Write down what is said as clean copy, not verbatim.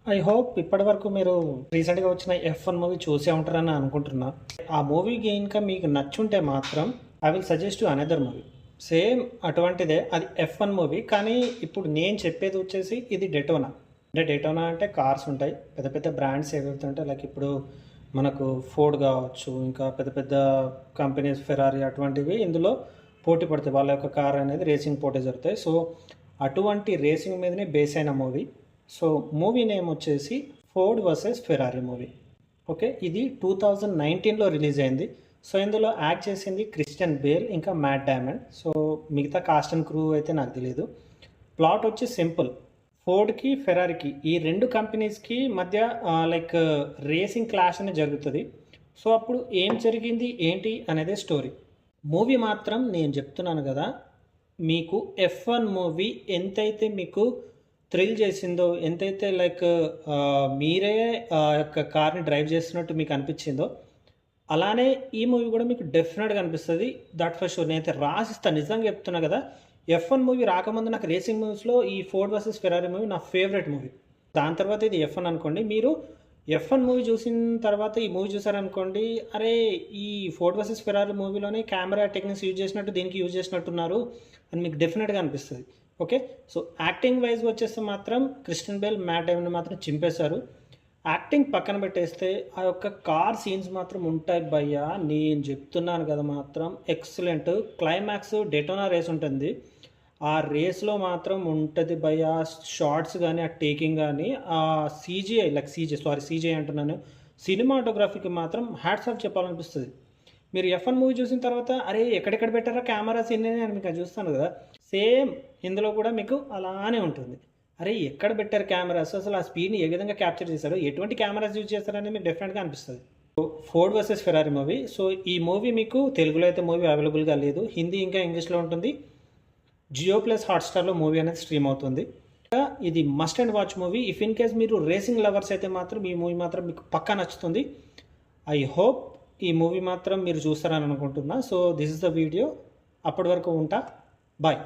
I hope ఇప్పటివరకు మీరు రీసెంట్‌గా వచ్చిన 'ఎఫ్1' మూవీ చూసే ఉంటారని అనుకుంటున్నా. ఆ మూవీ గనుక మీకు నచ్చుంటే మాత్రం I will suggest you another movie. Same అటువంటిదే అది 'ఎఫ్1' మూవీ. కానీ ఇప్పుడు నేను చెప్పేది వచ్చేసి ఇది 'డెటోనా'. అంటే 'డెటోనా' అంటే కార్స్ ఉంటాయి. పెద్ద పెద్ద బ్రాండ్స్ ఏవైతే ఉంటాయి లైక్ ఇప్పుడు మనకు ఫోర్డ్ కావచ్చు, ఇంకా పెద్ద పెద్ద కంపెనీస్ ఫెరారీ అటువంటివి ఇందులో పోటీ పడతాయి. వాళ్ళ యొక్క కార్ అనేది రేసింగ్ పోటీ జరుగుతాయి. సో అటువంటి రేసింగ్ మీదనే బేస్ అయిన మూవీ. సో మూవీ నేమ్ వచ్చేసి Ford versus Ferrari movie. Okay, ఇది 2019లో రిలీజ్ అయింది. సో ఇందులో యాక్ట్ చేసింది క్రిస్టియన్ బేల్ ఇంకా మ్యాట్ డైమండ్. సో మిగతా కాస్ట్ అండ్ క్రూ అయితే నాకు తెలియదు. ప్లాట్ వచ్చి సింపుల్. ఫోర్డ్కి ఫెరారీకి ఈ రెండు కంపెనీస్కి మధ్య లైక్ రేసింగ్ క్లాష్ అనేది జరుగుతుంది. సో అప్పుడు ఏం జరిగింది ఏంటి అనేది స్టోరీ. మూవీ మాత్రం నేను చెప్తున్నాను కదా, మీకు F1 మూవీ ఎంతైతే మీకు థ్రిల్ చేసిందో, ఎంతైతే లైక్ మీరే యొక్క కార్ని డ్రైవ్ చేస్తున్నట్టు మీకు అనిపించిందో, అలానే ఈ మూవీ కూడా మీకు డెఫినెట్గా అనిపిస్తుంది. That for sure. నేనైతే రాసిస్తాను, నిజంగా చెప్తున్నా కదా. F1 మూవీ రాకముందు నాకు రేసింగ్ మూవీస్లో ఈ ఫోర్డ్ వర్సెస్ ఫెరారీ మూవీ నా ఫేవరెట్ మూవీ. దాని తర్వాత ఇది F1 అనుకోండి. మీరు F1 మూవీ చూసిన తర్వాత ఈ మూవీ చూసారనుకోండి, అరే ఈ ఫోర్డ్ వర్సెస్ ఫెరారీ మూవీలోనే కెమెరా టెక్నిక్స్ యూజ్ చేసినట్టు దీనికి యూజ్ చేసినట్టున్నారు అని మీకు డెఫినెట్గా అనిపిస్తుంది. ఓకే, సో యాక్టింగ్ వైజ్ వచ్చేస్తే మాత్రం క్రిస్టియన్ బేల్ మ్యాట్ డైమండ్ మాత్రం చింపేశారు. యాక్టింగ్ పక్కన పెట్టేస్తే ఆ యొక్క కార్ సీన్స్ మాత్రం ఉంటాయి భయ్యా, నేను చెప్తున్నాను కదా, మాత్రం ఎక్సలెంట్. క్లైమాక్స్ డెటోనా రేస్ ఉంటుంది, ఆ రేస్లో మాత్రం ఉంటుంది భయ్యా. షార్ట్స్ కానీ ఆ టేకింగ్ కానీ ఆ సీజీఐ అంటున్నాను, సినిమాటోగ్రఫీకి మాత్రం హ్యాట్స్ ఆఫ్ చెప్పాలనిపిస్తుంది. మీరు F1 మూవీ చూసిన తర్వాత అరే ఎక్కడెక్కడ పెట్టారా కెమెరాస్ ఇన్ని అని మీకు చూస్తాను కదా, సేమ్ ఇందులో కూడా మీకు అలానే ఉంటుంది. అరే ఎక్కడ పెట్టారు కెమెరాస్, అసలు ఆ స్పీడ్ని ఏ విధంగా క్యాప్చర్ చేశారు, ఎటువంటి కెమెరాస్ యూజ్ చేస్తారనేది మీకు డెఫినెట్గా అనిపిస్తుంది. Ford versus Ferrari movie. So ఈ మూవీ మీకు తెలుగులో అయితే మూవీ అవైలబుల్గా లేదు, హిందీ ఇంకా ఇంగ్లీష్లో ఉంటుంది. జియో ప్లస్ హాట్స్టార్లో మూవీ అనేది స్ట్రీమ్ అవుతుంది. ఇది must and watch movie. If in case మీరు రేసింగ్ లవర్స్ అయితే మాత్రం ఈ మూవీ మాత్రం మీకు పక్కా నచ్చుతుంది. ఐ హోప్ ఈ మూవీ మాత్రం మీరు చూస్తారని అనుకుంటున్నా. So this is the video. అప్పటి వరకు ఉంటా, బాయ్.